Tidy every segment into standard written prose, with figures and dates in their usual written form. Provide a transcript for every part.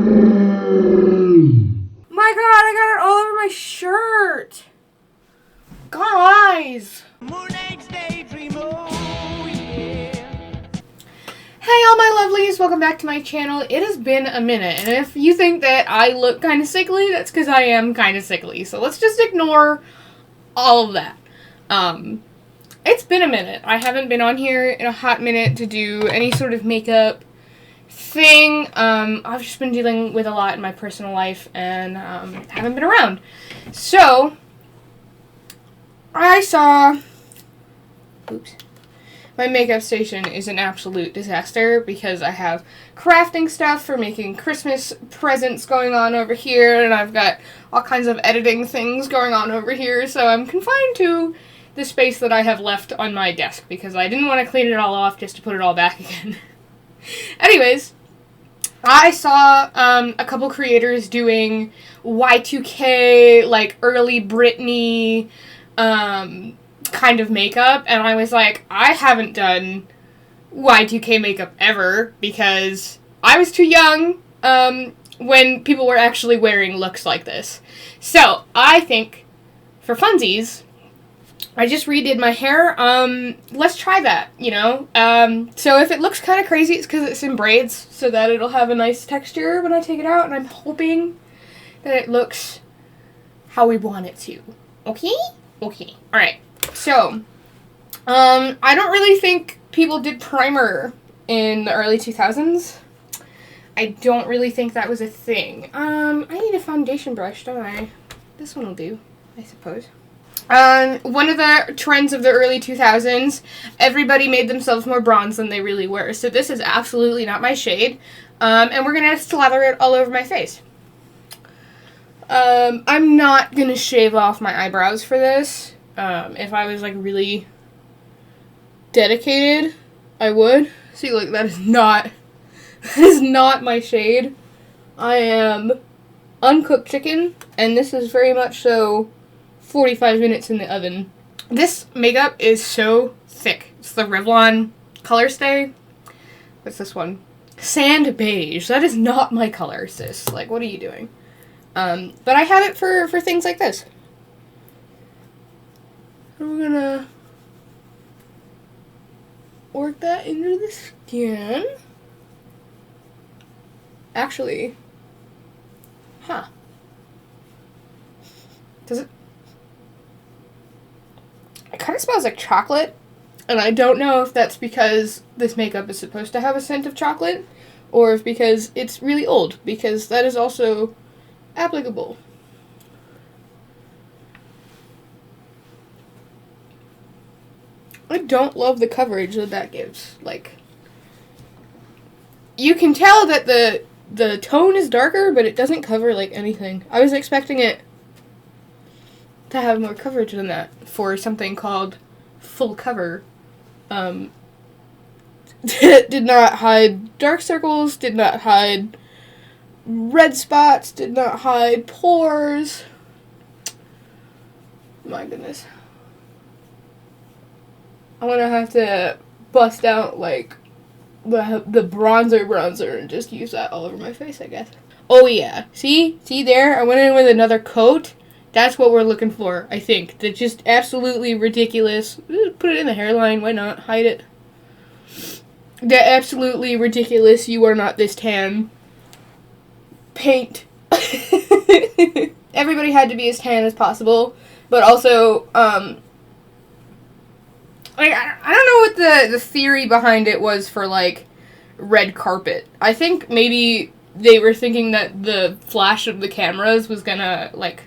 My god, I got it all over my shirt. Guys. Hey all my lovelies, welcome back to my channel. It has been a minute, and if you think that I look kind of sickly, that's because I am kind of sickly. So let's just ignore all of that. It's been a minute. I haven't been on here in a hot minute to do any sort of makeup thing. I've just been dealing with a lot in my personal life and haven't been around. So I saw, oops, my makeup station is an absolute disaster because I have crafting stuff for making Christmas presents going on over here, and I've got all kinds of editing things going on over here, so I'm confined to the space that I have left on my desk because I didn't want to clean it all off just to put it all back again. Anyways, I saw a couple creators doing Y2K, like early Britney, kind of makeup, and I was like, I haven't done Y2K makeup ever because I was too young when people were actually wearing looks like this. So I think for funsies, I just redid my hair. Let's try that, you know? So if it looks kind of crazy, it's because it's in braids so that it'll have a nice texture when I take it out, and I'm hoping that it looks how we want it to. Okay? Okay. Alright. So, I don't really think people did primer in the early 2000s. I don't really think that was a thing. I need a foundation brush, don't I? This one will do, I suppose. One of the trends of the early 2000s, everybody made themselves more bronze than they really were. So this is absolutely not my shade. And we're gonna slather it all over my face. I'm not gonna shave off my eyebrows for this. If I was, like, really dedicated, I would. See, look, that is not my shade. I am uncooked chicken, and this is very much so 45 minutes in the oven. This makeup is so thick. It's the Revlon Color Stay. What's this one? Sand Beige. That is not my color, sis. Like, what are you doing? But I have it for things like this. We're gonna work that into the skin. Actually, does it? It kind of smells like chocolate, and I don't know if that's because this makeup is supposed to have a scent of chocolate, or if because it's really old, because that is also applicable. I don't love the coverage that gives. Like, you can tell that the tone is darker, but it doesn't cover, like, anything. I was expecting it to have more coverage than that for something called full cover. Did not hide dark circles, did not hide red spots, did not hide pores. My goodness. I'm gonna have to bust out, like, the bronzer and just use that all over my face, I guess. Oh, yeah. See? See there? I went in with another coat. That's what we're looking for, I think. The just absolutely ridiculous. Put it in the hairline. Why not? Hide it. The absolutely ridiculous, you are not this tan paint. Everybody had to be as tan as possible, but also, like, I don't know what the theory behind it was for, like, red carpet. I think maybe they were thinking that the flash of the cameras was gonna, like,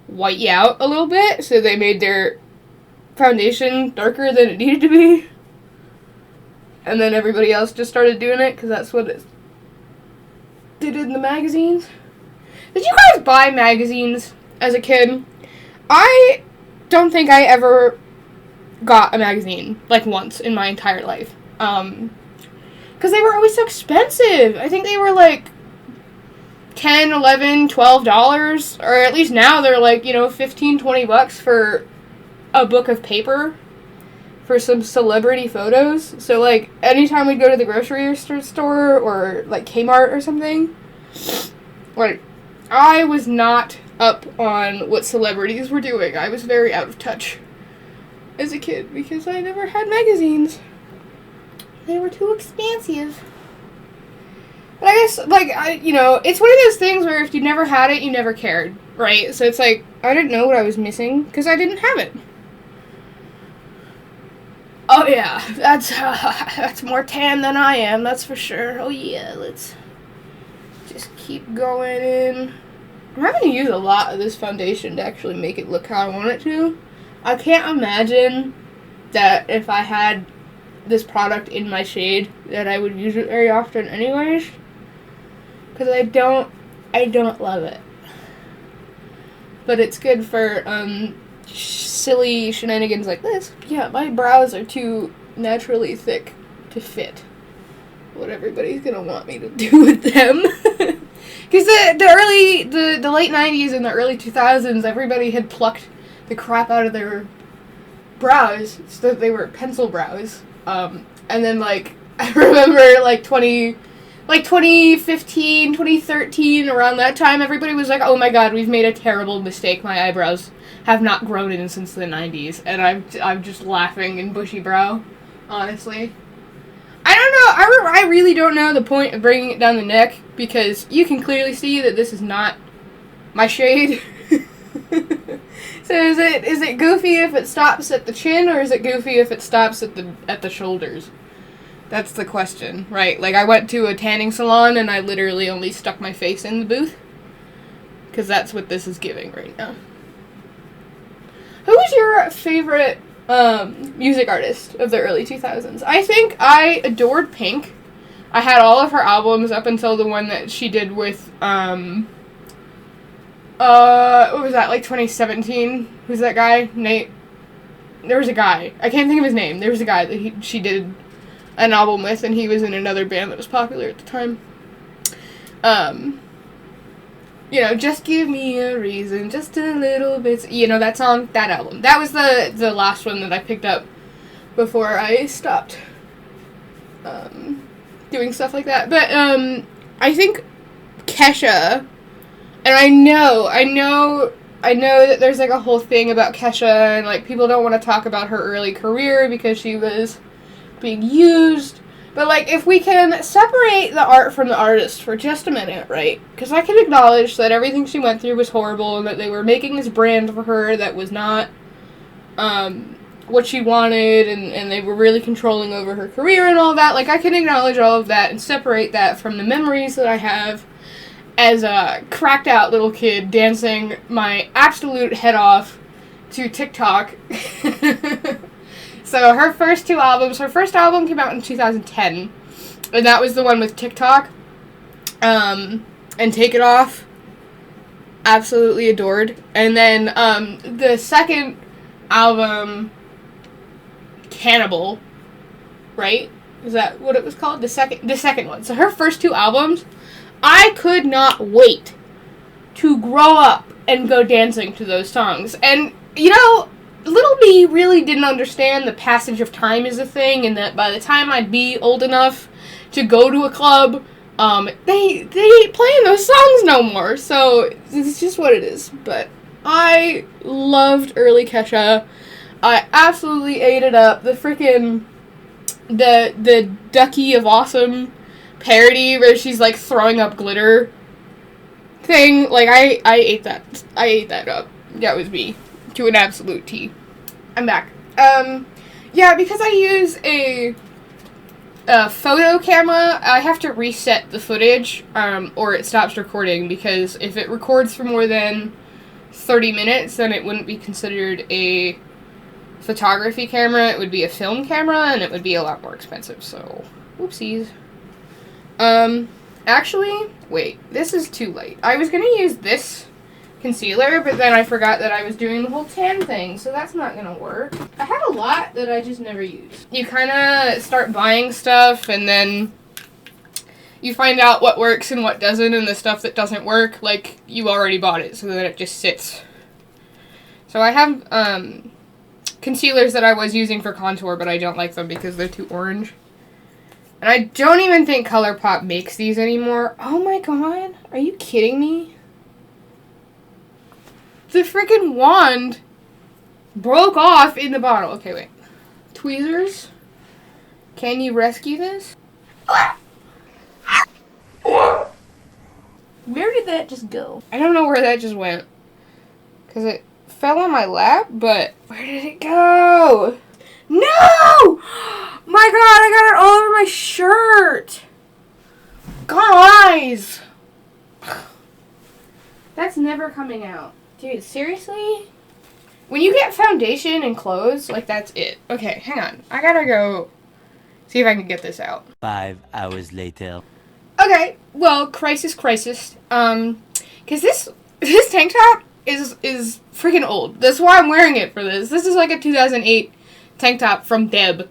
white you out a little bit, so they made their foundation darker than it needed to be. And then everybody else just started doing it, because that's what they did in the magazines. Did you guys buy magazines as a kid? I don't think I ever got a magazine, like, once in my entire life. Because they were always so expensive. I think they were, like, $10, $11, $12, or at least now they're, like, you know, $15, $20 for a book of paper for some celebrity photos. So, like, anytime we'd go to the grocery store or, like, Kmart or something, Like, I was not up on what celebrities were doing. I was very out of touch as a kid because I never had magazines. They were too expensive. But I guess, like, it's one of those things where if you never had it, you never cared, right? So it's like, I didn't know what I was missing because I didn't have it. Oh yeah, that's more tan than I am, that's for sure. Oh yeah, let's just keep going in. I'm having to use a lot of this foundation to actually make it look how I want it to. I can't imagine that if I had this product in my shade that I would use it very often anyways. Because I don't love it. But it's good for, silly shenanigans like this. Yeah, my brows are too naturally thick to fit what everybody's gonna want me to do with them. Because the late 90s and the early 2000s, everybody had plucked the crap out of their brows so that they were pencil brows. And then, like, I remember, like, 2015, 2013, around that time, everybody was like, oh my god, we've made a terrible mistake. My eyebrows have not grown in since the 90s. And I'm just laughing in bushy brow, honestly. I don't know, I really don't know the point of bringing it down the neck, because you can clearly see that this is not my shade. So is it goofy if it stops at the chin, or is it goofy if it stops at the shoulders? That's the question, right? Like, I went to a tanning salon and I literally only stuck my face in the booth, because that's what this is giving right now. Who was your favorite music artist of the early 2000s? I think I adored Pink. I had all of her albums up until the one that she did with, what was that, like 2017? Who's that guy? Nate? There was a guy. I can't think of his name. There was a guy that she did an album with, and he was in another band that was popular at the time. Just give me a reason, just a little bit. That song, that album. That was the last one that I picked up before I stopped doing stuff like that. But I think Kesha, and I know that there's like a whole thing about Kesha, and like people don't want to talk about her early career because she was being used. But, like, if we can separate the art from the artist for just a minute, right? Because I can acknowledge that everything she went through was horrible, and that they were making this brand for her that was not what she wanted, and they were really controlling over her career and all that. Like, I can acknowledge all of that and separate that from the memories that I have as a cracked out little kid dancing my absolute head off to TikTok. So her first album came out in 2010, and that was the one with TikTok, and Take It Off, absolutely adored. And then the second album, Cannibal, right? Is that what it was called? The second one. So her first two albums, I could not wait to grow up and go dancing to those songs. And, little me really didn't understand the passage of time is a thing, and that by the time I'd be old enough to go to a club, they ain't playing those songs no more, so it's just what it is. But I loved early Kesha. I absolutely ate it up. The freaking, the Ducky of Awesome parody where she's, like, throwing up glitter thing, like, I ate that up. That was me. To an absolute T. I'm back. Yeah, because I use a photo camera, I have to reset the footage, or it stops recording, because if it records for more than 30 minutes, then it wouldn't be considered a photography camera, it would be a film camera, and it would be a lot more expensive, so, whoopsies. Actually, wait, this is too late. I was gonna use this concealer, but then I forgot that I was doing the whole tan thing, so that's not gonna work. I have a lot that I just never use. You kind of start buying stuff, and then you find out what works and what doesn't, and the stuff that doesn't work, like, you already bought it, so then it just sits. So I have, concealers that I was using for contour, but I don't like them because they're too orange. And I don't even think ColourPop makes these anymore. Oh my god. Are you kidding me? The freaking wand broke off in the bottle. Okay, wait. Tweezers? Can you rescue this? Where did that just go? I don't know where that just went. Because it fell on my lap, but where did it go? No! My god, I got it all over my shirt. Guys! That's never coming out. Dude, seriously? When you get foundation and clothes, like, that's it. Okay, hang on. I gotta go see if I can get this out. 5 hours later. Okay, well, crisis. Because this tank top is freaking old. That's why I'm wearing it for this. This is like a 2008 tank top from Deb.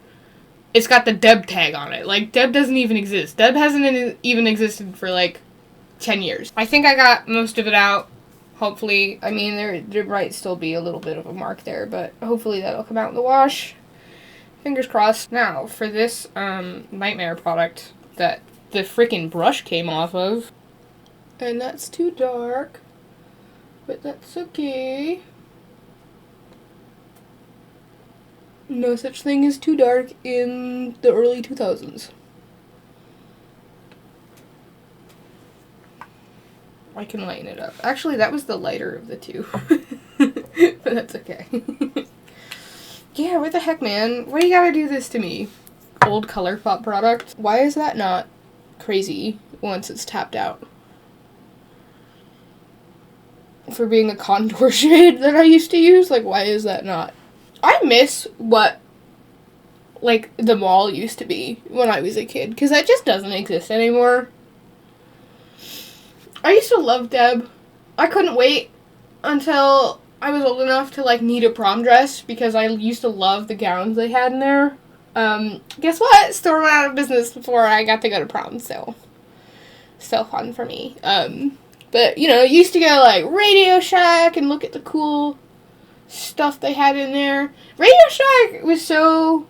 It's got the Deb tag on it. Like, Deb doesn't even exist. Deb hasn't even existed for, like, 10 years. I think I got most of it out. Hopefully. I mean, there might still be a little bit of a mark there, but hopefully that'll come out in the wash. Fingers crossed. Now, for this Nightmare product that the freaking brush came off of. And that's too dark. But that's okay. No such thing as too dark in the early 2000s. I can lighten it up. Actually, that was the lighter of the two. But that's okay. Yeah, what the heck, man? Why you gotta do this to me? Old ColourPop product. Why is that not crazy once it's tapped out? For being a contour shade that I used to use? Like, why is that not? I miss what, like, the mall used to be when I was a kid. Because that just doesn't exist anymore. I used to love Deb. I couldn't wait until I was old enough to, like, need a prom dress. Because I used to love the gowns they had in there. Guess what? Store went out of business before I got to go to prom, so. So fun for me. But, you know, used to go, like, Radio Shack and look at the cool stuff they had in there. Radio Shack was so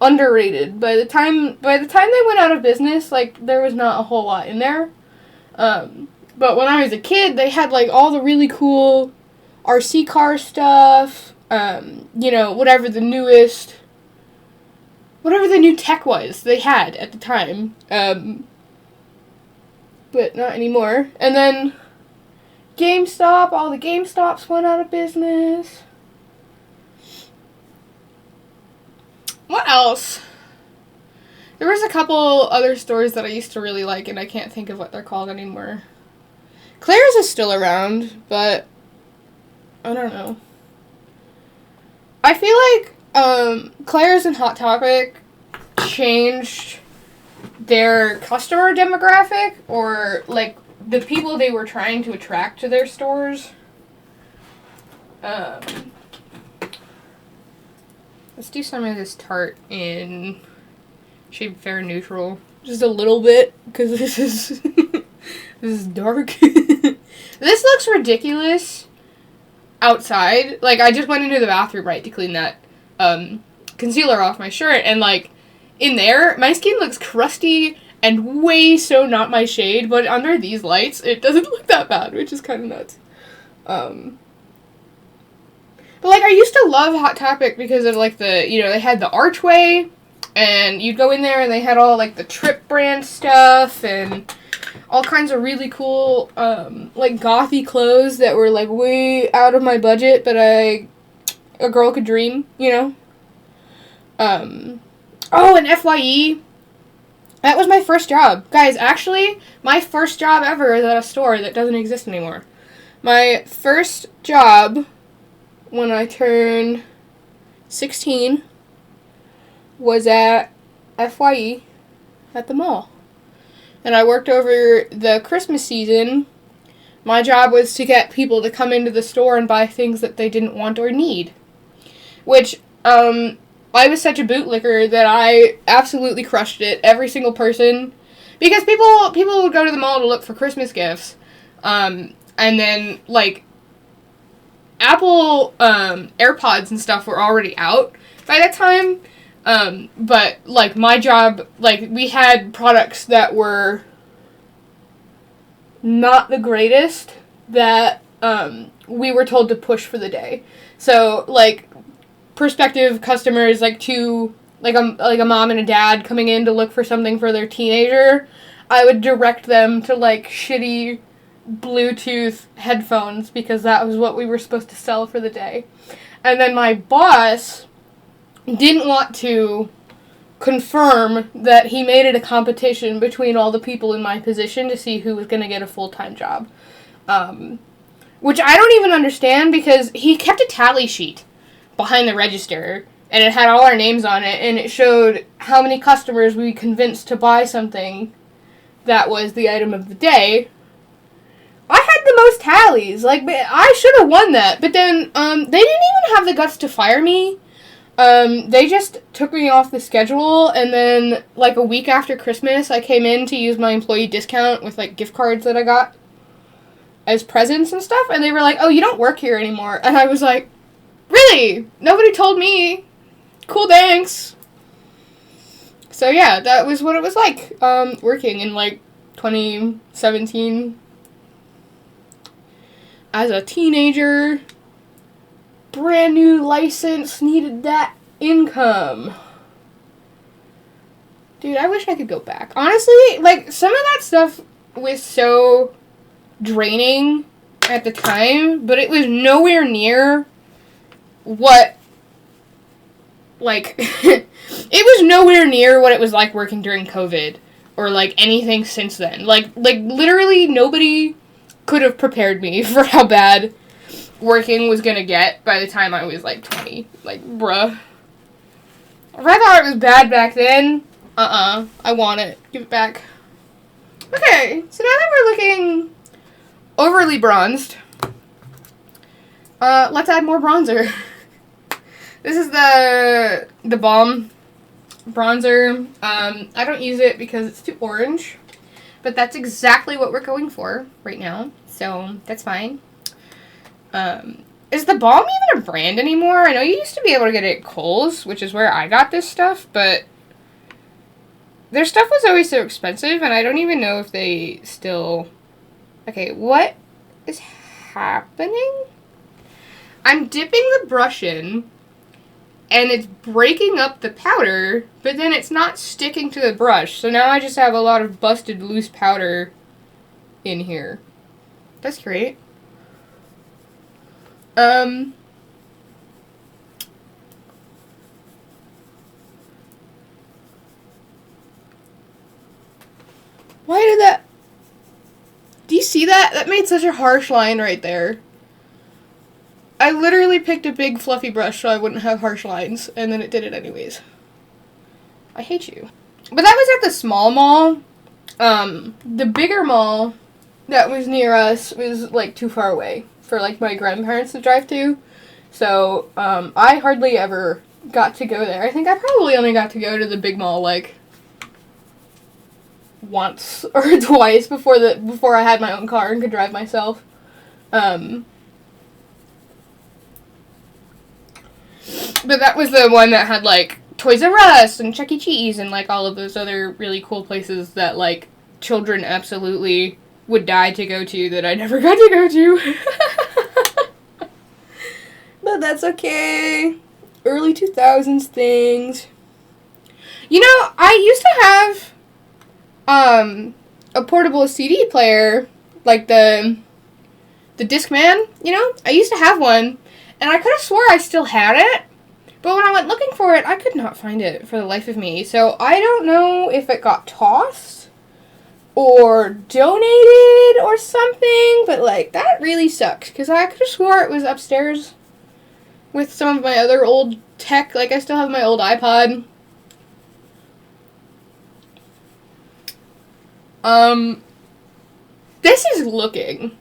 underrated. By the time they went out of business, like, there was not a whole lot in there. But when I was a kid, they had, like, all the really cool RC car stuff, you know, whatever the new tech was they had at the time. But not anymore. And then GameStop, all the GameStops went out of business. What else? There was a couple other stores that I used to really like, and I can't think of what they're called anymore. Claire's is still around, but I don't know. I feel like Claire's and Hot Topic changed their customer demographic, or like the people they were trying to attract to their stores. Let's do some of this Tarte in shade Fair Neutral. Just a little bit, because this is this is dark. This looks ridiculous outside. Like, I just went into the bathroom, right, to clean that concealer off my shirt, and like, in there, my skin looks crusty and way so not my shade, but under these lights, it doesn't look that bad, which is kind of nuts. But, like, I used to love Hot Topic because of, like, the, you know, they had the archway, and you'd go in there, and they had all, like, the Trip brand stuff, and all kinds of really cool, like, gothy clothes that were, like, way out of my budget, but a girl could dream, you know? Oh, and FYE, that was my first job. Guys, actually, my first job ever is at a store that doesn't exist anymore. My first job when I turned 16 was at FYE at the mall. And I worked over the Christmas season. My job was to get people to come into the store and buy things that they didn't want or need. Which, I was such a bootlicker that I absolutely crushed it. Every single person. Because people would go to the mall to look for Christmas gifts. And then, like, Apple AirPods and stuff were already out by that time. But, like, my job, like, we had products that were not the greatest that, we were told to push for the day. So, like, prospective customers, like, a mom and a dad coming in to look for something for their teenager, I would direct them to, like, shitty Bluetooth headphones because that was what we were supposed to sell for the day. And then my boss didn't want to confirm that he made it a competition between all the people in my position to see who was going to get a full-time job. Which I don't even understand because he kept a tally sheet behind the register and it had all our names on it and it showed how many customers we convinced to buy something that was the item of the day. I had the most tallies. Like, I should have won that. But then, they didn't even have the guts to fire me. They just took me off the schedule, and then, like, a week after Christmas, I came in to use my employee discount with, like, gift cards that I got as presents and stuff, and they were like, oh, you don't work here anymore. And I was like, really? Nobody told me. Cool, thanks. So, yeah, that was what it was like, working in, like, 2017 as a teenager. Brand new license, needed that income. Dude, I wish I could go back. Honestly, like, some of that stuff was so draining at the time, but it was nowhere near what, like, it was nowhere near what it was like working during COVID, or, like, anything since then. Like, literally nobody could have prepared me for how bad working was gonna get by the time I was, like, 20. Like, bruh. If I thought it was bad back then, I want it. Give it back. Okay, so now that we're looking overly bronzed, let's add more bronzer. This is the Balm bronzer. I don't use it because it's too orange, but that's exactly what we're going for right now, so that's fine. Is the Balm even a brand anymore? I know you used to be able to get it at Kohl's, which is where I got this stuff, but their stuff was always so expensive, and I don't even know if they still... Okay, what is happening? I'm dipping the brush in, and it's breaking up the powder, but then it's not sticking to the brush, so now I just have a lot of busted loose powder in here. That's great. Why did that... Do you see that? That made such a harsh line right there. I literally picked a big fluffy brush so I wouldn't have harsh lines, and then it did it anyways. I hate you. But that was at the small mall. The bigger mall that was near us was, like, too far away for, like, my grandparents to drive to. So, I hardly ever got to go there. I think I probably only got to go to the big mall, like, once or twice before I had my own car and could drive myself. But that was the one that had, like, Toys R Us and Chuck E. Cheese and, like, all of those other really cool places that, like, children absolutely would die to go to that I never got to go to. But that's okay. Early 2000s things. You know, I used to have a portable CD player, like the Discman, you know? I used to have one, and I could have swore I still had it, but when I went looking for it, I could not find it for the life of me. So I don't know if it got tossed or donated or something, but, like, that really sucks, because I could have swore it was upstairs with some of my other old tech. Like, I still have my old iPod. This is looking.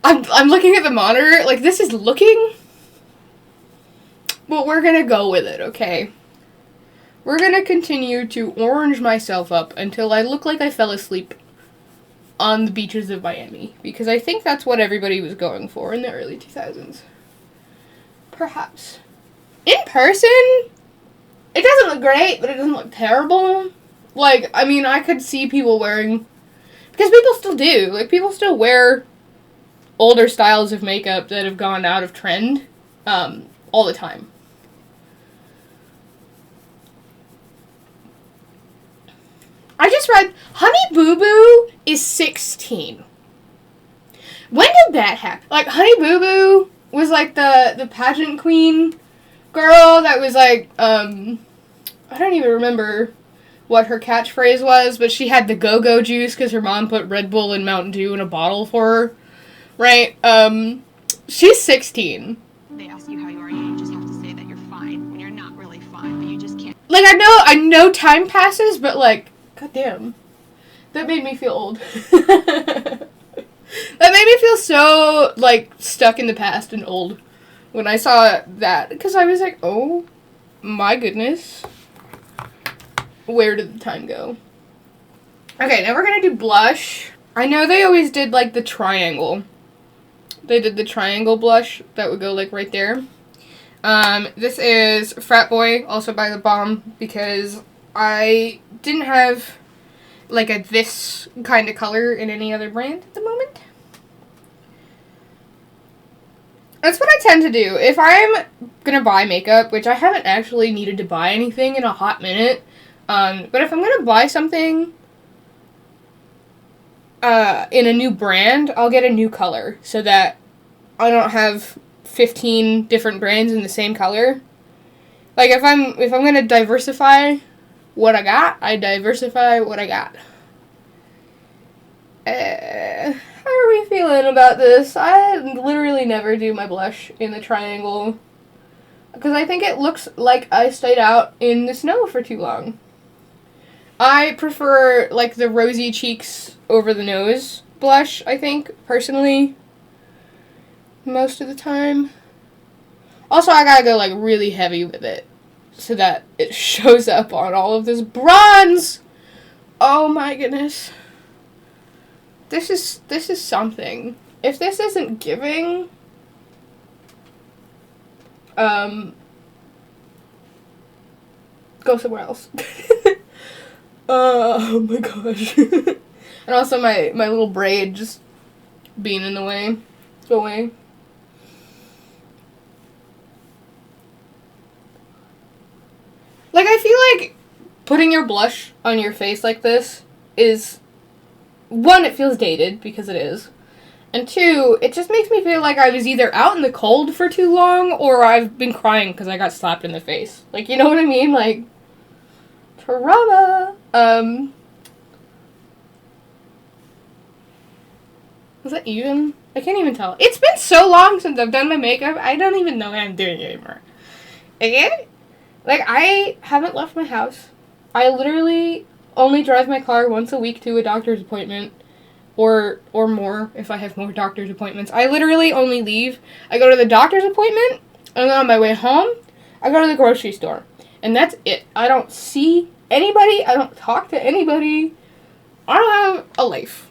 I'm looking at the monitor, like, this is looking. But we're gonna go with it, okay? We're gonna continue to orange myself up until I look like I fell asleep on the beaches of Miami. Because I think that's what everybody was going for in the early 2000s. Perhaps. In person, it doesn't look great, but it doesn't look terrible. Like, I mean, I could see people wearing, because people still do. Like, people still wear older styles of makeup that have gone out of trend all the time. I just read Honey Boo Boo is 16. When did that happen? Like, Honey Boo Boo was like the pageant queen girl that was like, I don't even remember what her catchphrase was, but she had the go-go juice because her mom put Red Bull and Mountain Dew in a bottle for her, right? She's 16. They ask you how you are, you just have to say that you're fine when you're not really fine, but you just can't. Like, I know time passes, but like, goddamn, that made me feel old. That made me feel so, like, stuck in the past and old when I saw that, because I was like, oh my goodness. Where did the time go? Okay, now we're gonna do blush. I know they always did, like, the triangle. They did the triangle blush that would go, like, right there. This is Frat Boy, also by The Bomb, because I didn't have, like, this kind of color in any other brand at the moment. That's what I tend to do. If I'm gonna buy makeup, which I haven't actually needed to buy anything in a hot minute, but if I'm gonna buy something in a new brand, I'll get a new color so that I don't have 15 different brands in the same color. Like, if I'm gonna diversify what I got, I diversify what I got. How are we feeling about this? I literally never do my blush in the triangle because I think it looks like I stayed out in the snow for too long. I prefer, like, the rosy cheeks over the nose blush, I think, personally, most of the time. Also, I gotta go, like, really heavy with it so that it shows up on all of this bronze. Oh my goodness. This is something. If this isn't giving, go somewhere else. Oh my gosh. And also my little braid just being in the way. Go away. Like, I feel like putting your blush on your face like this is, one, it feels dated, because it is. And two, it just makes me feel like I was either out in the cold for too long, or I've been crying because I got slapped in the face. Like, you know what I mean? Like, trauma. Was that even? I can't even tell. It's been so long since I've done my makeup, I don't even know what I'm doing anymore. Okay? Like, I haven't left my house. I literally only drive my car once a week to a doctor's appointment, or more if I have more doctor's appointments. I literally only leave. I go to the doctor's appointment, and then on my way home, I go to the grocery store. And that's it. I don't see anybody. I don't talk to anybody. I don't have a life.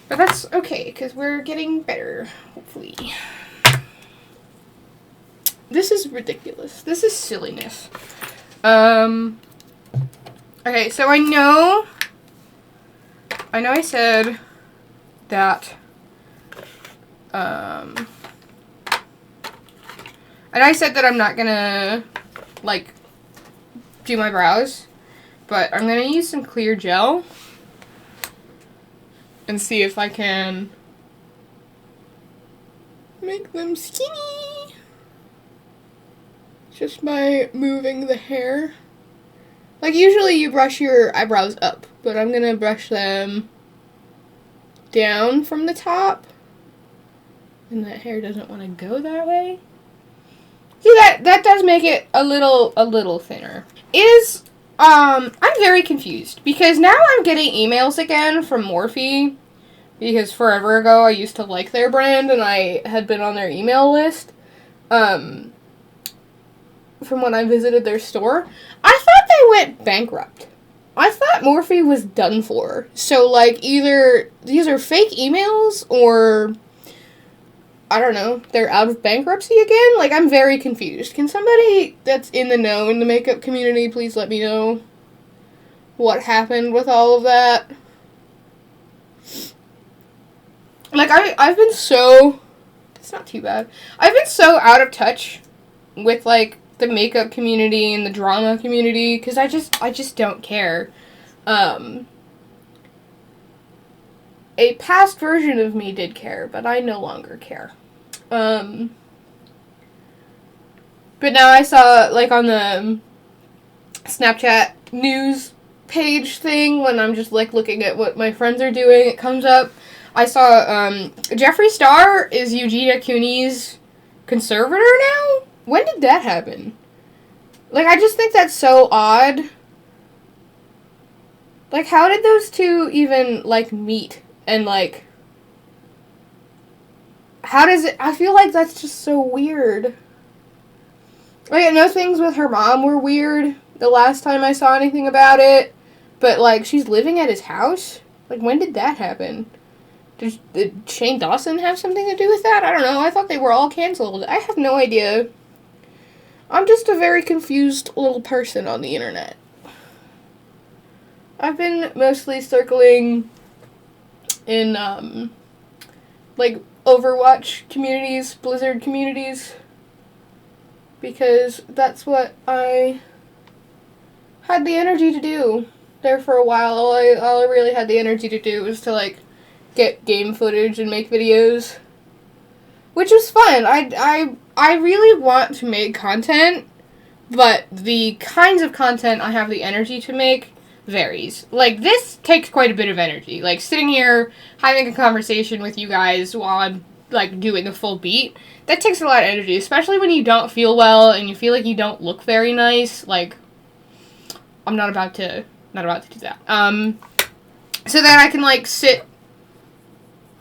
But that's okay, because we're getting better, hopefully. This is ridiculous. This is silliness. Okay, so I know I said that, and I said that I'm not gonna, like, do my brows, but I'm gonna use some clear gel and see if I can make them skinny just by moving the hair. Like, usually you brush your eyebrows up, but I'm gonna brush them down from the top. And that hair doesn't want to go that way. See, that does make it a little thinner. I'm very confused, because now I'm getting emails again from Morphe, because forever ago I used to like their brand, and I had been on their email list, from when I visited their store. I thought they went bankrupt. I thought Morphe was done for. So, like, either these are fake emails, or I don't know, they're out of bankruptcy again? Like, I'm very confused. Can somebody that's in the know in the makeup community please let me know what happened with all of that? Like, I've been so... It's not too bad. I've been so out of touch with, like, the makeup community and the drama community, because I just don't care. A past version of me did care, but I no longer care. But now I saw, like, on the Snapchat news page thing, when I'm just, like, looking at what my friends are doing, it comes up. I saw, Jeffree Star is Eugenia Cooney's conservator now? When did that happen? Like, I just think that's so odd. Like, how did those two even, like, meet? And, like, how does it... I feel like that's just so weird. Like, I know things with her mom were weird the last time I saw anything about it. But, like, she's living at his house? Like, when did that happen? Did Shane Dawson have something to do with that? I don't know. I thought they were all canceled. I have no idea. I'm just a very confused little person on the internet. I've been mostly circling in, like, Overwatch communities, Blizzard communities, because that's what I had the energy to do there for a while. All I really had the energy to do was to, like, get game footage and make videos, which was fun. I really want to make content, but the kinds of content I have the energy to make varies. Like, this takes quite a bit of energy. Like, sitting here having a conversation with you guys while I'm, like, doing a full beat, that takes a lot of energy, especially when you don't feel well and you feel like you don't look very nice. Like, I'm not about to do that. So that I can, like, sit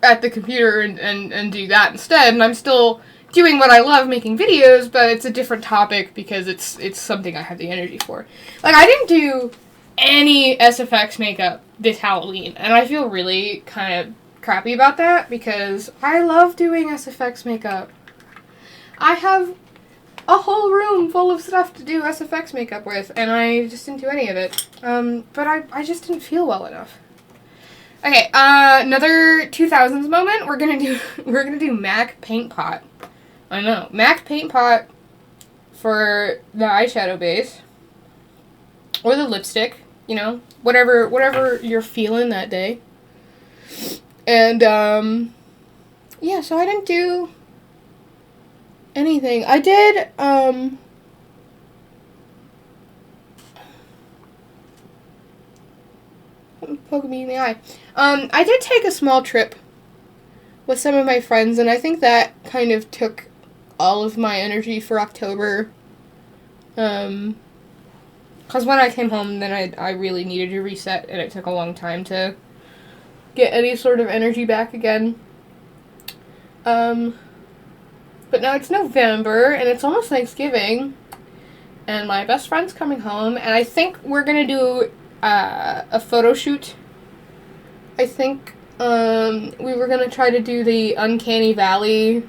at the computer and do that instead, and I'm still doing what I love, making videos, but it's a different topic because it's something I have the energy for. Like, I didn't do any SFX makeup this Halloween, and I feel really kind of crappy about that because I love doing SFX makeup. I have a whole room full of stuff to do SFX makeup with, and I just didn't do any of it. But I just didn't feel well enough. Okay, another 2000s moment. We're gonna do MAC Paint Pot. I know, MAC Paint Pot for the eyeshadow base or the lipstick. You know, whatever you're feeling that day. And yeah, so I didn't do anything. I did poking me in the eye. I did take a small trip with some of my friends, and I think that kind of took all of my energy for October. Because when I came home, then I really needed to reset, and it took a long time to get any sort of energy back again. But now it's November, and it's almost Thanksgiving, and my best friend's coming home, and I think we're gonna do a photo shoot. I think we were gonna try to do the Uncanny Valley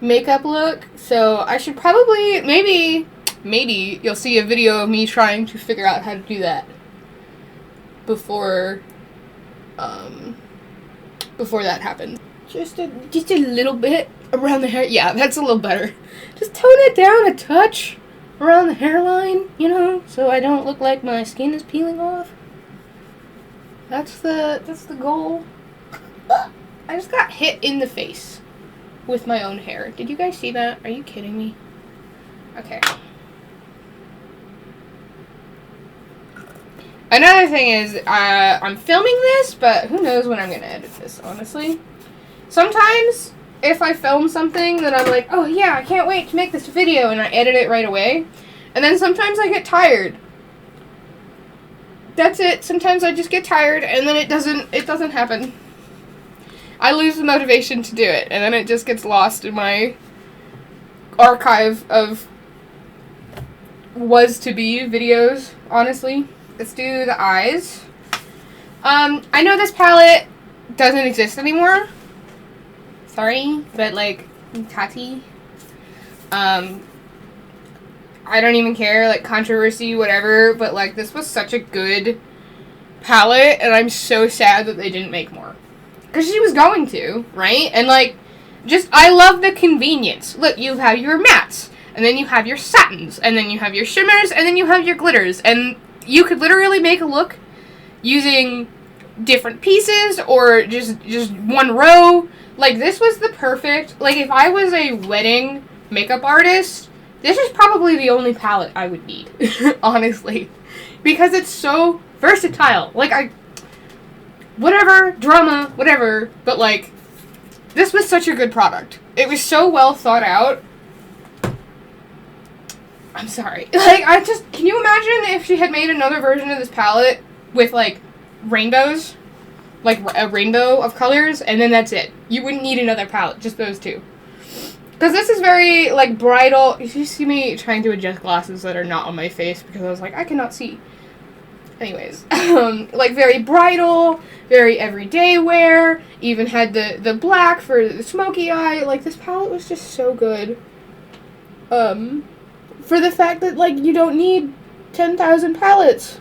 makeup look, so I should probably, maybe you'll see a video of me trying to figure out how to do that before that happens. Just a little bit around the hair. Yeah, that's a little better. Just tone it down a touch around the hairline, you know, so I don't look like my skin is peeling off. That's the goal. I just got hit in the face with my own hair. Did you guys see that? Are you kidding me? Okay. Another thing is, I'm filming this, but who knows when I'm gonna edit this, honestly. Sometimes, if I film something, then I'm like, oh yeah, I can't wait to make this video, and I edit it right away. And then sometimes I get tired. That's it. Sometimes I just get tired, and then it doesn't happen. I lose the motivation to do it, and then it just gets lost in my archive of was-to-be videos, honestly. Let's do the eyes. I know this palette doesn't exist anymore, Sorry, but like, Tati. I don't even care, like, controversy, whatever, but like, this was such a good palette, and I'm so sad that they didn't make more. Because she was going to, right? And like, just, I love the convenience. Look, you have your mattes, and then you have your satins, and then you have your shimmers, and then you have your glitters, and you could literally make a look using different pieces, or just one row. Like, this was the perfect, like, if I was a wedding makeup artist, this is probably the only palette I would need, honestly. Because it's so versatile. Like, whatever, drama, whatever, but like, this was such a good product. It was so well thought out. I'm sorry. Like, can you imagine if she had made another version of this palette with, like, rainbows? Like, a rainbow of colors, and then that's it. You wouldn't need another palette, just those two. Because this is very, like, bridal. You see me trying to adjust glasses that are not on my face, because I was like, I cannot see. Anyways, like, very bridal, very everyday wear, even had the black for the smoky eye. Like, this palette was just so good. For the fact that, like, you don't need 10,000 palettes.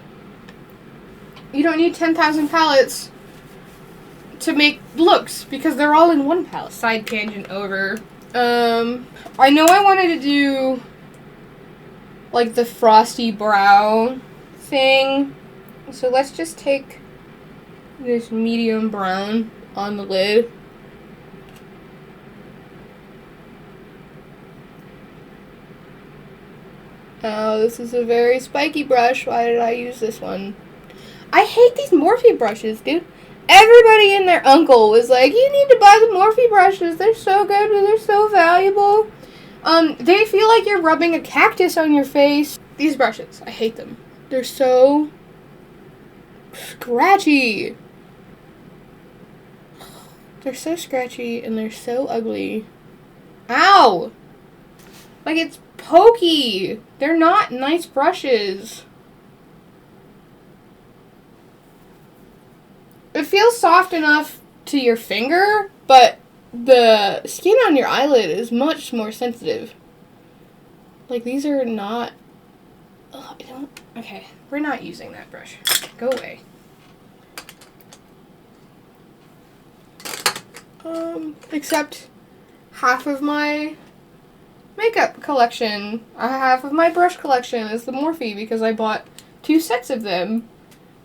You don't need 10,000 palettes to make looks, because they're all in one palette. Side tangent over. I know I wanted to do, like, the frosty brow thing. So let's just take this medium brown on the lid. Oh, this is a very spiky brush. Why did I use this one? I hate these Morphe brushes, dude. Everybody and their uncle was like, you need to buy the Morphe brushes. They're so good, but they're so valuable. They feel like you're rubbing a cactus on your face. These brushes, I hate them. They're so scratchy. They're so scratchy and they're so ugly. Ow! Like, it's pokey. They're not nice brushes. It feels soft enough to your finger, but the skin on your eyelid is much more sensitive. Like, these are not... Ugh, I don't... Okay, we're not using that brush. Go away. Except half of my makeup collection, half of my brush collection is the Morphe, because I bought 2 sets of them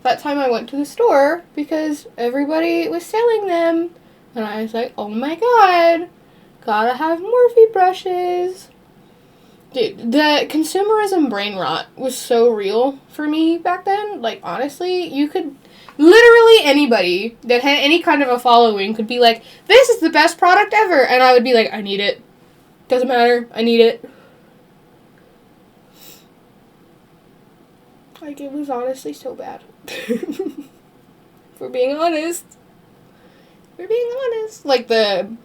that time I went to the store because everybody was selling them. And I was like, oh my god, gotta have Morphe brushes. Dude, the consumerism brain rot was so real for me back then. Like, honestly, you could... Literally anybody that had any kind of a following could be like, this is the best product ever. And I would be like, I need it. Doesn't matter. I need it. Like, it was honestly so bad. For being honest. For being honest. Like, the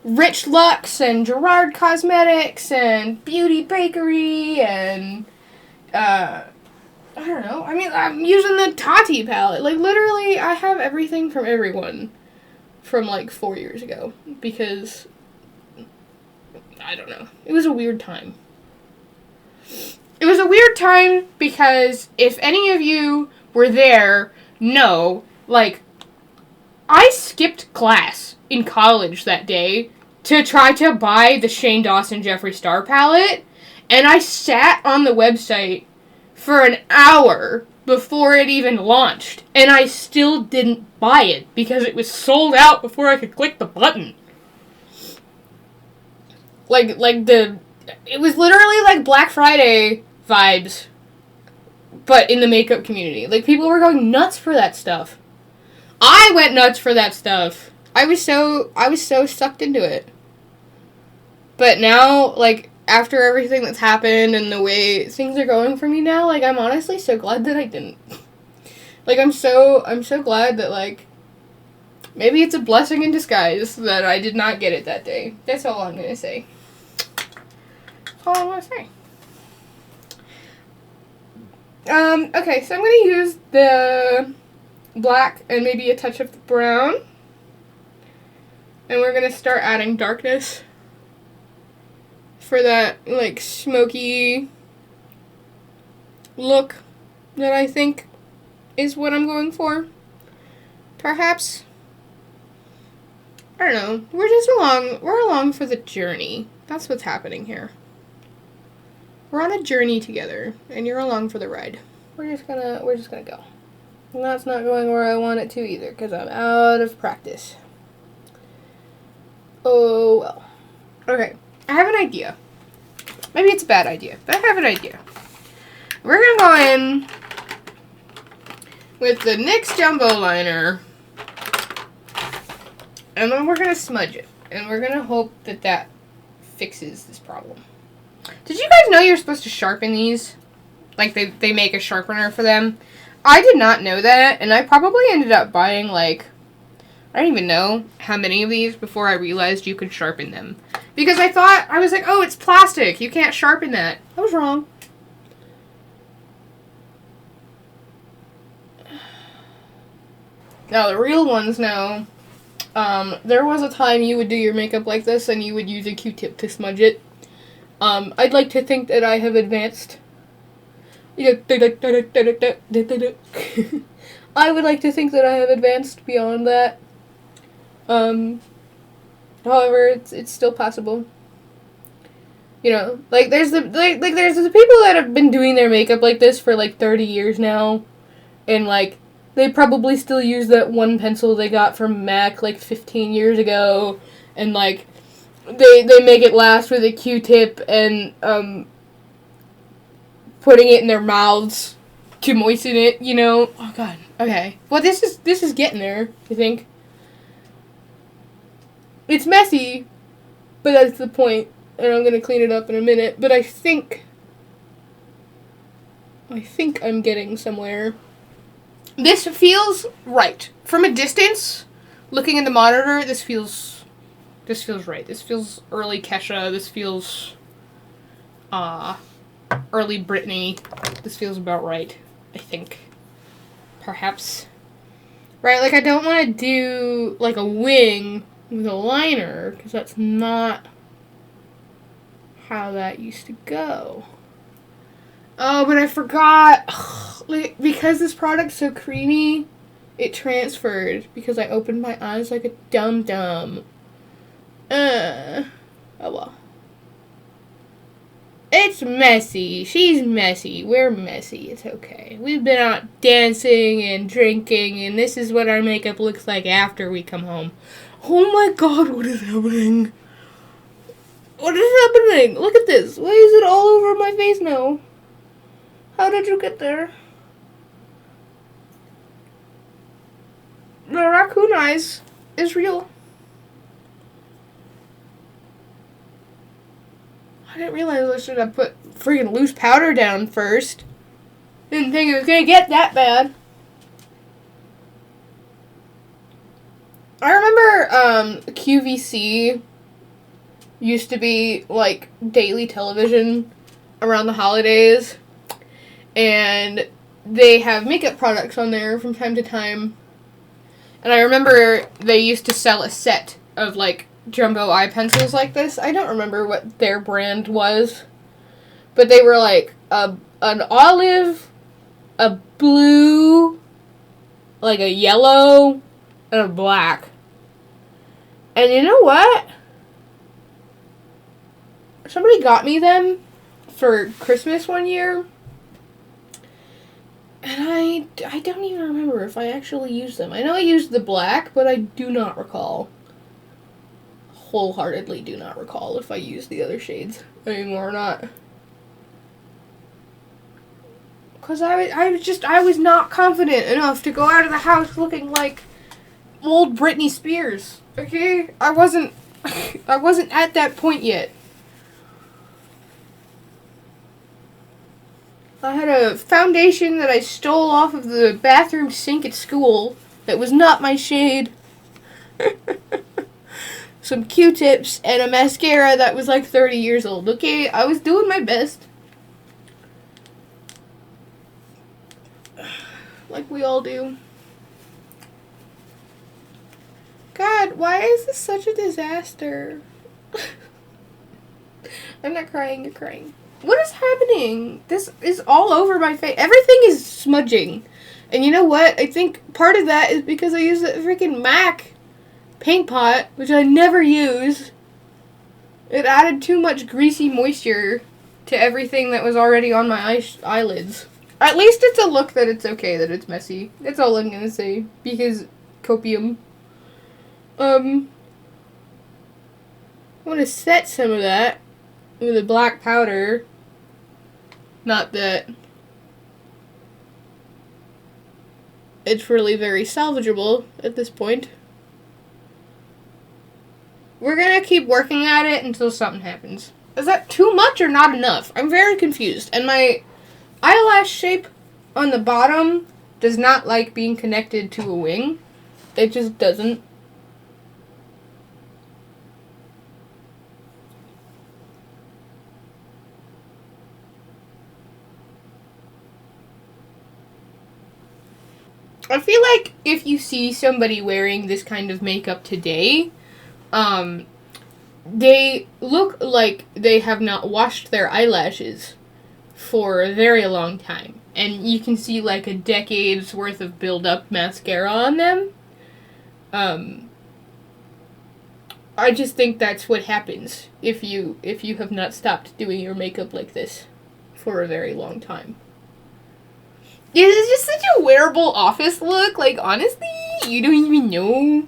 Rich Luxe and Gerard Cosmetics and Beauty Bakery and, I don't know. I mean, I'm using the Tati palette. Like, literally, I have everything from everyone from, like, 4 years ago. Because, I don't know. It was a weird time. It was a weird time because if any of you were there, know, like, I skipped class in college that day to try to buy the Shane Dawson Jeffree Star palette, and I sat on the website for an hour before it even launched, and I still didn't buy it because it was sold out before I could click the button. It was literally like Black Friday vibes, but in the makeup community. Like, people were going nuts for that stuff. I went nuts for that stuff. I was so sucked into it. But now, like, after everything that's happened and the way things are going for me now, like, I'm honestly so glad that I didn't. Like, I'm so glad that, like, maybe it's a blessing in disguise that I did not get it that day. That's all I'm gonna say. That's all I want to say. Okay, so I'm gonna use the black and maybe a touch of the brown. And we're going to start adding darkness for that, like, smoky look that I think is what I'm going for. Perhaps. I don't know. We're along for the journey. That's what's happening here. We're on a journey together, and you're along for the ride. We're just gonna go. And that's not going where I want it to either, because I'm out of practice. Oh well. Okay, I have an idea. Maybe it's a bad idea, but I have an idea. We're gonna go in with the NYX Jumbo Liner, and then we're gonna smudge it, and we're gonna hope that that fixes this problem. Did you guys know you're supposed to sharpen these? Like, they make a sharpener for them? I did not know that, and I probably ended up buying, like, I don't even know how many of these before I realized you could sharpen them. Because I was like, oh, it's plastic. You can't sharpen that. I was wrong. Now, the real ones know. There was a time you would do your makeup like this, and you would use a Q-tip to smudge it. I'd like to think that I have advanced. I would like to think that I have advanced beyond that. However, it's still possible. You know, like there's the there's the people that have been doing their makeup like this for like 30 years now, and like they probably still use that one pencil they got from MAC like 15 years ago, and like they make it last with a Q-tip and putting it in their mouths to moisten it, you know. Oh god. Okay. Well, this is getting there, I think. It's messy, but that's the point, and I'm gonna clean it up in a minute, but I think I'm getting somewhere. This feels right. From a distance, looking in the monitor, this feels right. This feels early Kesha. This feels early Britney. This feels about right, I think. Perhaps. Right, like I don't want to do like a wing with a liner, because that's not how that used to go. Oh, but I forgot. Like, because this product's so creamy, it transferred because I opened my eyes like a dum-dum. Oh well. It's messy. She's messy. We're messy. It's okay. We've been out dancing and drinking, and this is what our makeup looks like after we come home. Oh my god, what is happening? What is happening? Look at this. Why is it all over my face now? How did you get there? The raccoon eyes is real. I didn't realize I should have put freaking loose powder down first. Didn't think it was gonna get that bad. I remember QVC used to be like daily television around the holidays, and they have makeup products on there from time to time. And I remember they used to sell a set of like jumbo eye pencils like this. I don't remember what their brand was, but they were like an olive, a blue, like a yellow, and a black. And you know what? Somebody got me them for Christmas one year, and I don't even remember if I actually used them. I know I used the black, but I do not recall. Wholeheartedly do not recall if I used the other shades anymore or not. Because I was not confident enough to go out of the house looking like old Britney Spears. Okay? I wasn't at that point yet. I had a foundation that I stole off of the bathroom sink at school that was not my shade. Some Q-tips, and a mascara that was like 30 years old. Okay, I was doing my best. Like we all do. God god, why is this such a disaster? I'm not crying, you're crying. What is happening? This is all over my face. Everything is smudging. And you know what? I think part of that is because I use the freaking MAC paint pot, which I never use. It added too much greasy moisture to everything that was already on my eyelids. At least it's a look that it's okay that it's messy. That's all I'm gonna say. Because copium. I want to set some of that with a black powder. Not that it's really very salvageable at this point. We're gonna keep working at it until something happens. Is that too much or not enough? I'm very confused. And my eyelash shape on the bottom does not like being connected to a wing. It just doesn't. I feel like if you see somebody wearing this kind of makeup today, they look like they have not washed their eyelashes for a very long time. And you can see like a decade's worth of build-up mascara on them. I just think that's what happens if you have not stopped doing your makeup like this for a very long time. It's just such a wearable office look. Like, honestly, you don't even know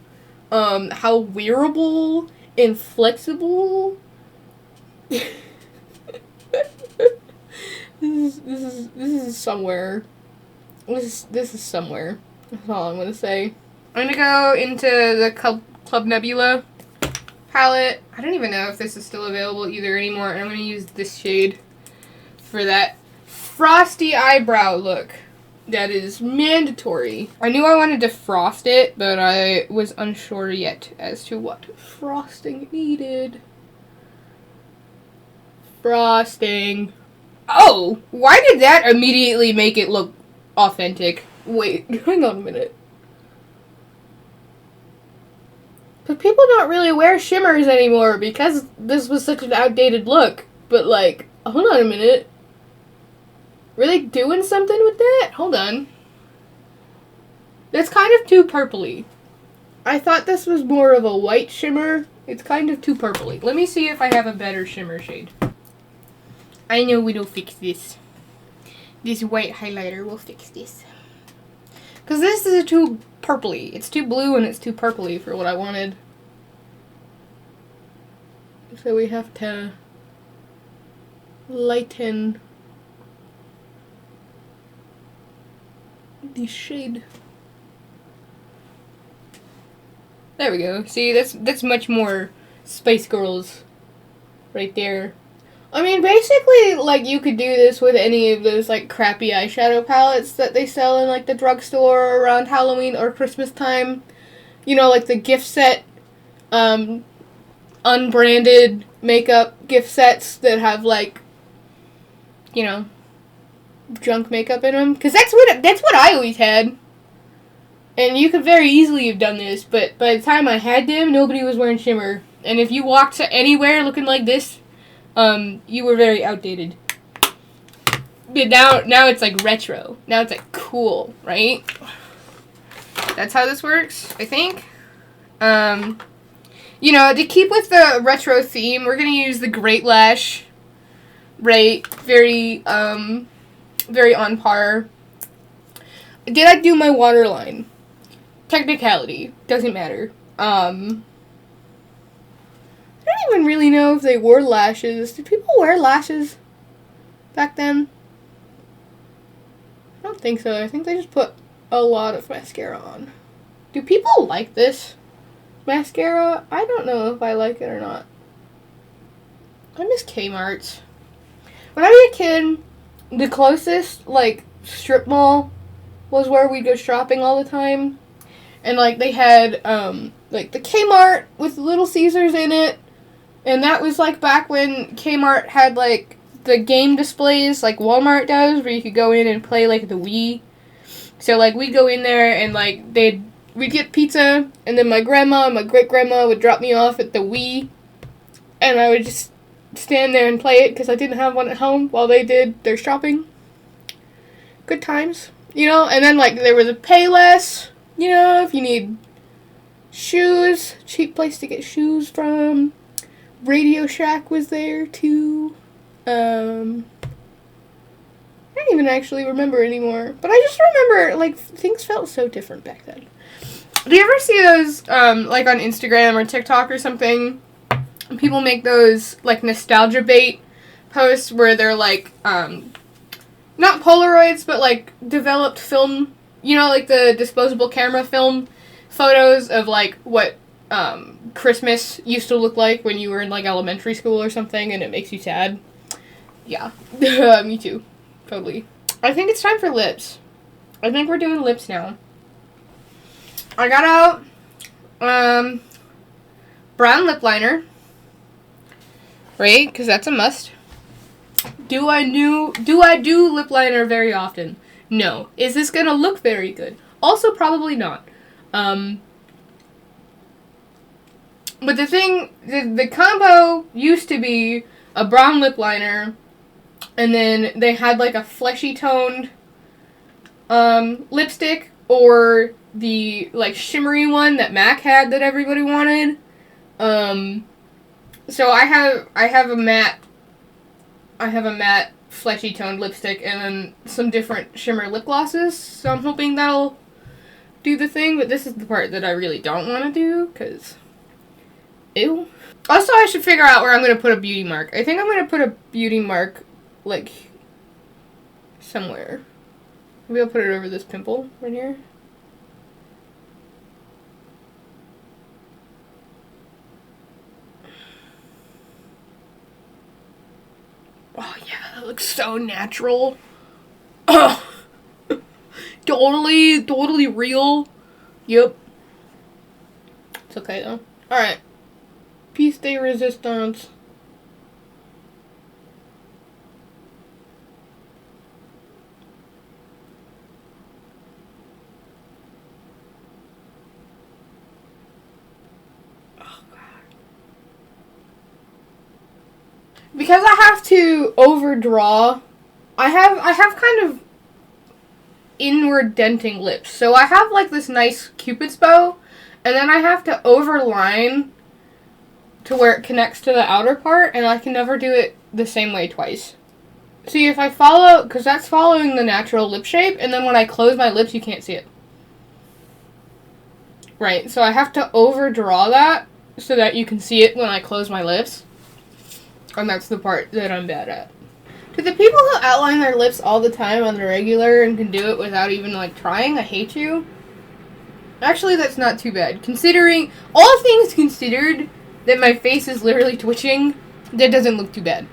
how wearable and flexible. This is somewhere. This is somewhere. That's all I'm gonna say. I'm gonna go into the Club Nebula palette. I don't even know if this is still available either anymore. And I'm gonna use this shade for that frosty eyebrow look. That is mandatory. I knew I wanted to frost it, but I was unsure yet as to what frosting needed. Frosting. Oh! Why did that immediately make it look authentic? Wait, hang on a minute. But people don't really wear shimmers anymore because this was such an outdated look. But like, hold on a minute. Really doing something with that? Hold on. That's kind of too purpley. I thought this was more of a white shimmer. It's kind of too purpley. Let me see if I have a better shimmer shade. I know we will fix this. This white highlighter will fix this. Because this is too purpley. It's too blue and it's too purpley for what I wanted. So we have to lighten the shade. There we go. See, that's much more Spice Girls right there. I mean, basically, like, you could do this with any of those, like, crappy eyeshadow palettes that they sell in, like, the drugstore around Halloween or Christmas time. You know, like the gift set, unbranded makeup gift sets that have, like, you know, junk makeup in them. Because that's what I always had. And you could very easily have done this, but by the time I had them, nobody was wearing shimmer. And if you walked anywhere looking like this, you were very outdated. But now it's like retro. Now it's like cool, right? That's how this works, I think. You know, to keep with the retro theme, we're gonna use the Great Lash. Right, very on par. Did I do my waterline? Technicality, doesn't matter. I don't even really know if they wore lashes. Did people wear lashes back then? I don't think so. I think they just put a lot of mascara on. Do people like this mascara? I don't know if I like it or not. I miss Kmart's. When I was a kid, the closest, like, strip mall was where we'd go shopping all the time. And, like, they had, like, the Kmart with Little Caesars in it. And that was, like, back when Kmart had, like, the game displays, like Walmart does, where you could go in and play, like, the Wii. So, like, we'd go in there and, like, they'd we'd get pizza, and then my grandma and my great-grandma would drop me off at the Wii, and I would just stand there and play it because I didn't have one at home while they did their shopping. Good times, you know. And then like there was a Payless, you know, if you need shoes, cheap place to get shoes from. Radio Shack was there too. I don't even actually remember anymore, but I just remember like things felt so different back then. Do you ever see those like on Instagram or TikTok or something? People make those like nostalgia bait posts where they're like not Polaroids but like developed film, you know, like the disposable camera film photos of like what Christmas used to look like when you were in like elementary school or something, and it makes you sad. Yeah. Me too. Totally. I think it's time for lips. I think we're doing lips now. I got out brown lip liner. Right? Because that's a must. Do I do lip liner very often? No. Is this gonna look very good? Also probably not. But the thing, the combo used to be a brown lip liner, and then they had like a fleshy toned lipstick, or the like shimmery one that MAC had that everybody wanted. So I have a matte fleshy toned lipstick and then some different shimmer lip glosses. So I'm hoping that'll do the thing, but this is the part that I really don't want to do, because ew. Also, I should figure out where I'm going to put a beauty mark. I think I'm going to put a beauty mark, like, somewhere. Maybe I'll put it over this pimple right here. Oh, yeah, that looks so natural. Oh, totally real. Yep. It's okay, though. Alright. Piece de resistance. Oh, God. Because I have to overdraw, I have kind of inward denting lips. So I have like this nice Cupid's bow, and then I have to overline to where it connects to the outer part, and I can never do it the same way twice. See, if I follow, because that's following the natural lip shape, and then when I close my lips, you can't see it. Right, so I have to overdraw that so that you can see it when I close my lips. And that's the part that I'm bad at. To the people who outline their lips all the time on the regular and can do it without even, like, trying, I hate you. Actually, that's not too bad. Considering, all things considered, that my face is literally twitching, that doesn't look too bad.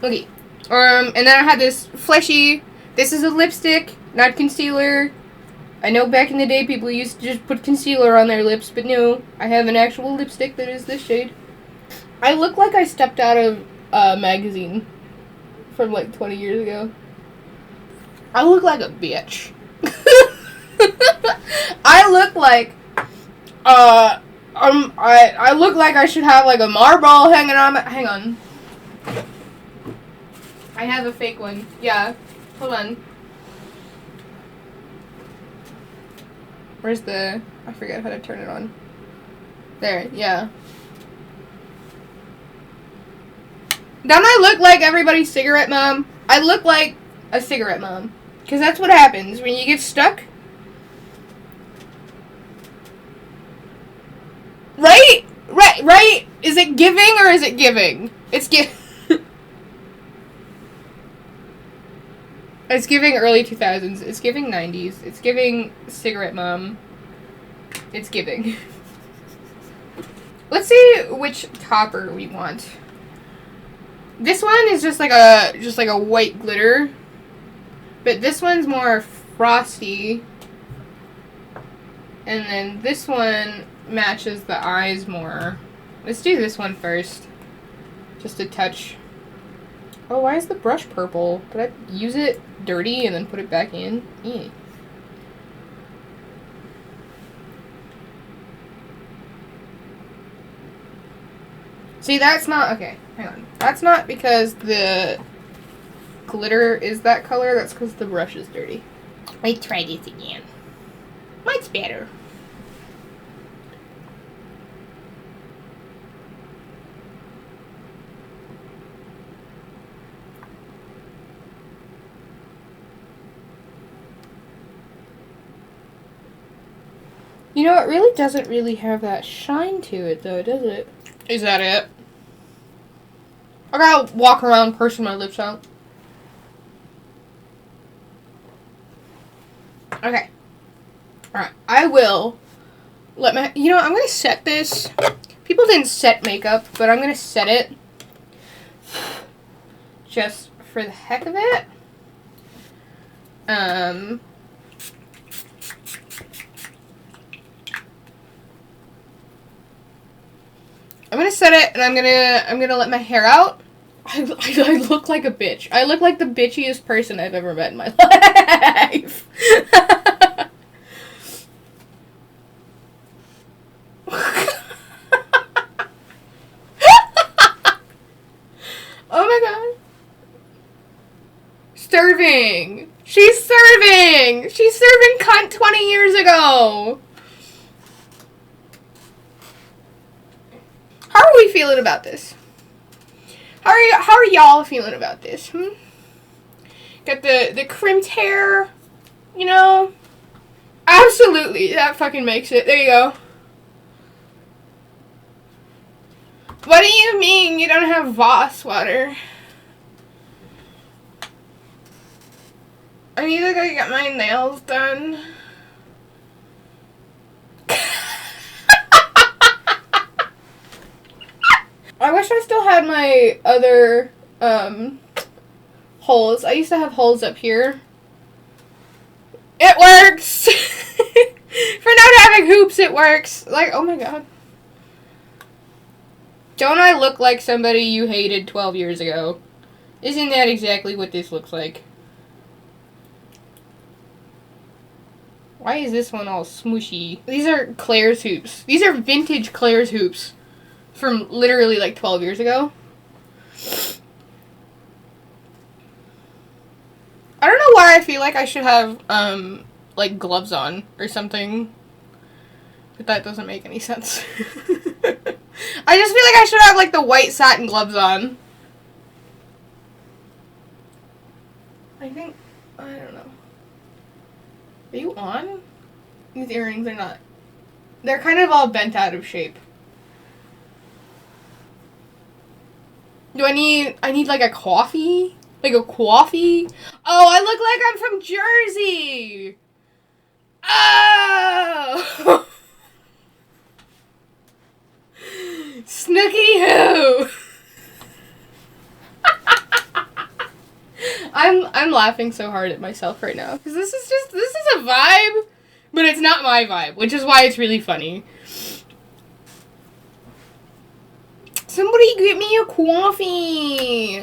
Okay. And then I had this fleshy, this is a lipstick, not concealer. I know back in the day people used to just put concealer on their lips, but no, I have an actual lipstick that is this shade. I look like I stepped out of a magazine from like 20 years ago. I look like a bitch. I look like, I look like I should have like a marble hanging on my, hang on. I have a fake one. Yeah. Hold on. Where's the, I forget how to turn it on. There, yeah. Don't I look like everybody's cigarette mom? I look like a cigarette mom. Because that's what happens when you get stuck. Right? Right? Is it giving or is it giving? It's It's giving early 2000s. It's giving 90s. It's giving cigarette mom. It's giving. Let's see which topper we want. This one is just like a white glitter. But this one's more frosty. And then this one matches the eyes more. Let's do this one first. Just a touch. Oh, why is the brush purple? Did I use it dirty and then put it back in? See, that's not... Okay, hang on. That's not because the glitter is that color. That's because the brush is dirty. Let's try this again. Mine's better. You know, it really doesn't really have that shine to it, though, does it? Is that it? I gotta walk around pursing my lips out. Okay. Alright, I will let my... You know, I'm gonna set this. People didn't set makeup, but I'm gonna set it just for the heck of it. I'm gonna set it, and I'm gonna let my hair out. I look like a bitch. I look like the bitchiest person I've ever met in my life. Oh my god. Serving. She's serving. She's serving cunt 20 years ago. How are we feeling about this? How are y'all feeling about this? Got the crimped hair, you know? Absolutely, that fucking makes it. There you go. What do you mean you don't have Voss water? I need to go get my nails done. I wish I still had my other, holes. I used to have holes up here. It works! For not having hoops, it works. Like, oh my god. Don't I look like somebody you hated 12 years ago? Isn't that exactly what this looks like? Why is this one all smooshy? These are Claire's hoops. These are vintage Claire's hoops. From literally like 12 years ago. I don't know why I feel like I should have, like gloves on or something. But that doesn't make any sense. I just feel like I should have like the white satin gloves on. I think, I don't know. Are you on? These earrings are not. They're kind of all bent out of shape. Do I need like a coffee? Like a coffee? Oh, I look like I'm from Jersey! Oh! Snooky who? I'm laughing so hard at myself right now. Because this is a vibe, but it's not my vibe, which is why it's really funny. Somebody get me a coffee.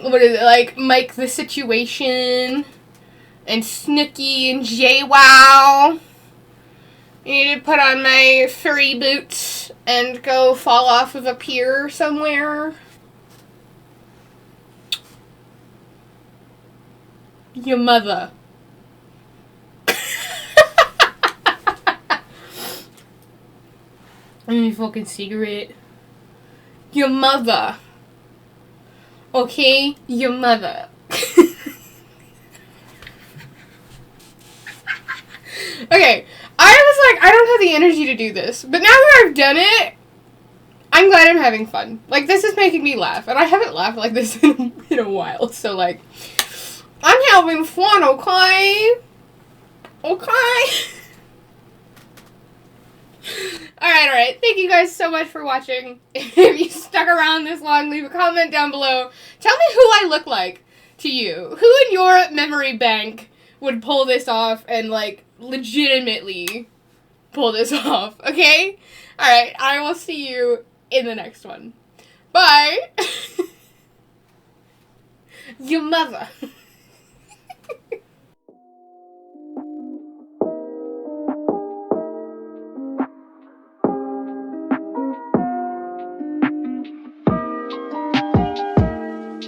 What is it, like Mike the Situation and Snooki and JWoww. I need to put on my furry boots and go fall off of a pier somewhere. Your mother. Any fucking cigarette. Your mother. Okay? Your mother. Okay, I was like, I don't have the energy to do this. But now that I've done it, I'm glad I'm having fun. Like, this is making me laugh. And I haven't laughed like this in a while. So, like, I'm having fun, okay? Okay? Alright. Thank you guys so much for watching. If you stuck around this long, leave a comment down below. Tell me who I look like to you. Who in your memory bank would pull this off and, like, legitimately pull this off, okay? Alright, I will see you in the next one. Bye! Your mother.